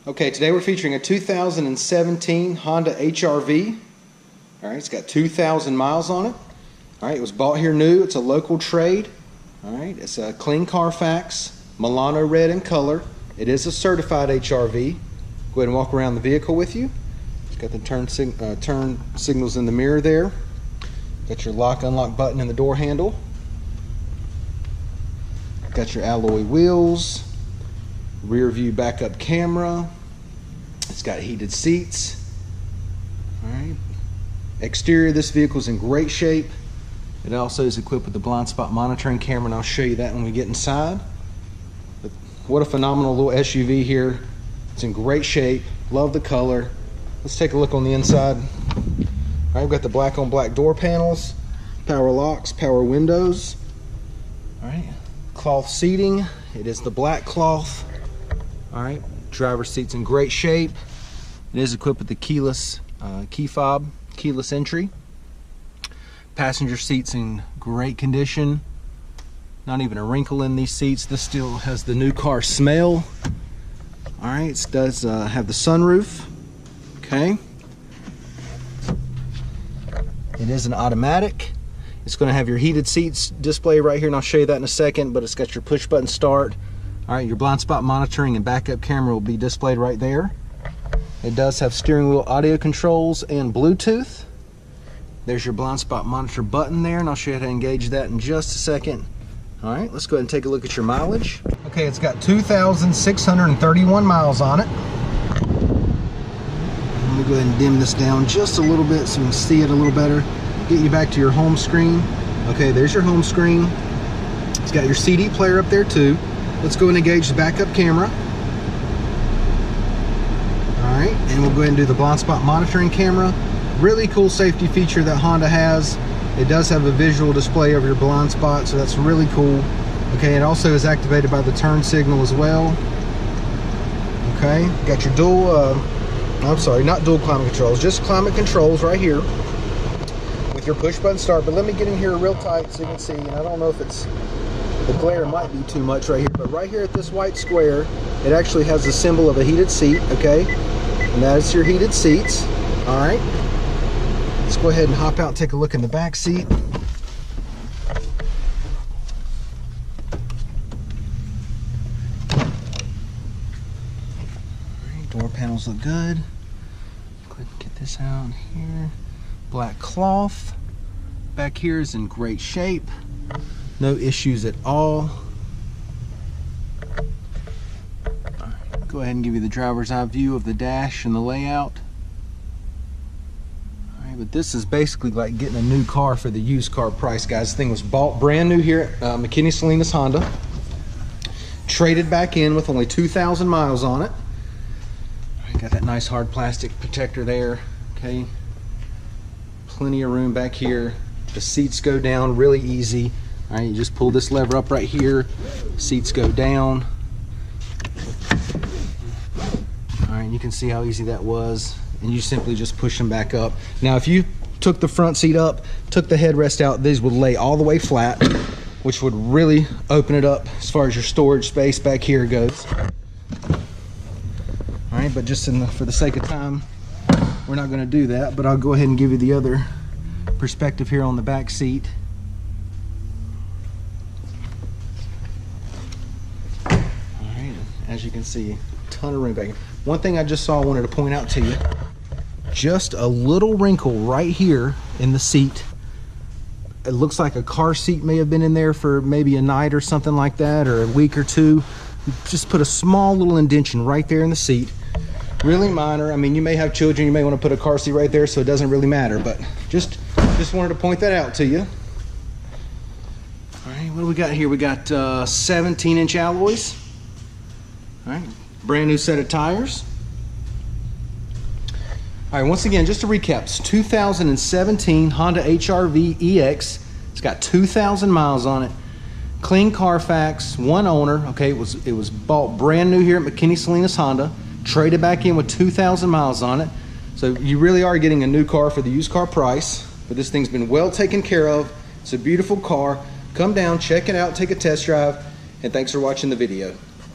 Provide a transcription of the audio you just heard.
Okay, today we're featuring a 2017 Honda HRV. All right, it's got 2,000 miles on it. All right, it was bought here new. It's a local trade. All right, it's a clean Carfax, Milano red in color. It is a certified HRV. Go ahead and walk around the vehicle with you. It's got the turn signals in the mirror there. Got your lock unlock button in the door handle. Got your alloy wheels, rear view backup camera. It's got heated seats. All right. Exterior of this vehicle is in great shape. It also is equipped with the blind spot monitoring camera, and I'll show you that when we get inside. But what a phenomenal little SUV here. It's in great shape. Love the color. Let's take a look on the inside. All right, we've got the black on black door panels, power locks, power windows. All right, cloth seating. It is the black cloth. All right, driver's seat's in great shape. It is equipped with the keyless key fob, keyless entry. Passenger seats in great condition. Not even a wrinkle in these seats. This still has the new car smell. All right, it does have the sunroof. Okay. It is an automatic. It's going to have your heated seats display right here, and I'll show you that in a second, but it's got your push button start. All right, your blind spot monitoring and backup camera will be displayed right there. It does have steering wheel audio controls and Bluetooth. There's your blind spot monitor button there, and I'll show you how to engage that in just a second. All right, let's go ahead and take a look at your mileage. Okay, it's got 2,631 miles on it. Let me go ahead and dim this down just a little bit so you can see it a little better. Get you back to your home screen. Okay, there's your home screen. It's got your CD player up there too. Let's go and engage the backup camera. All right, and we'll go ahead and do the blind spot monitoring camera. Really cool safety feature that Honda has. It does have a visual display of your blind spot, so that's really cool. Okay, it also is activated by the turn signal as well. Okay, got your dual, I'm sorry, not dual climate controls, just climate controls right here with your push button start. But let me get in here real tight so you can see, and I don't know if it's, the glare might be too much right here, but right here at this white square, it actually has the symbol of a heated seat, okay? And that is your heated seats, all right? Let's go ahead and hop out and take a look in the back seat. Alright, door panels look good. Go ahead and get this out here. Black cloth. Back here is in great shape. No issues at all. Alright, go ahead and give you the driver's eye view of the dash and the layout. But this is basically like getting a new car for the used car price, guys. This thing was bought brand new here at McKenney, Salinas Honda. Traded back in with only 2,000 miles on it. Got that nice hard plastic protector there, okay? Plenty of room back here. The seats go down really easy. All right, you just pull this lever up right here. Seats go down. All right, you can see how easy that was. And you simply just push them back up. Now, if you took the front seat up, took the headrest out, these would lay all the way flat, which would really open it up as far as your storage space back here goes. All right, but just for the sake of time, we're not going to do that, but I'll go ahead and give you the other perspective here on the back seat. All right, as you can see, a ton of room back here. One thing I just saw I wanted to point out to you, just a little wrinkle right here in the seat. It looks like a car seat may have been in there for maybe a night or something like that, or a week or two. Just put a small little indentation right there in the seat. Really minor. I mean, you may have children, you may want to put a car seat right there, so it doesn't really matter, but just wanted to point that out to you. All right, what do we got here? We got 17-inch alloys. All right, brand new set of tires. All right, once again, just to recap, it's 2017 Honda HRV EX. It's got 2,000 miles on it. Clean Carfax, one owner. Okay, it was bought brand new here at McKenney Salinas Honda. Traded back in with 2,000 miles on it. So you really are getting a new car for the used car price. But this thing's been well taken care of. It's a beautiful car. Come down, check it out, take a test drive, and thanks for watching the video.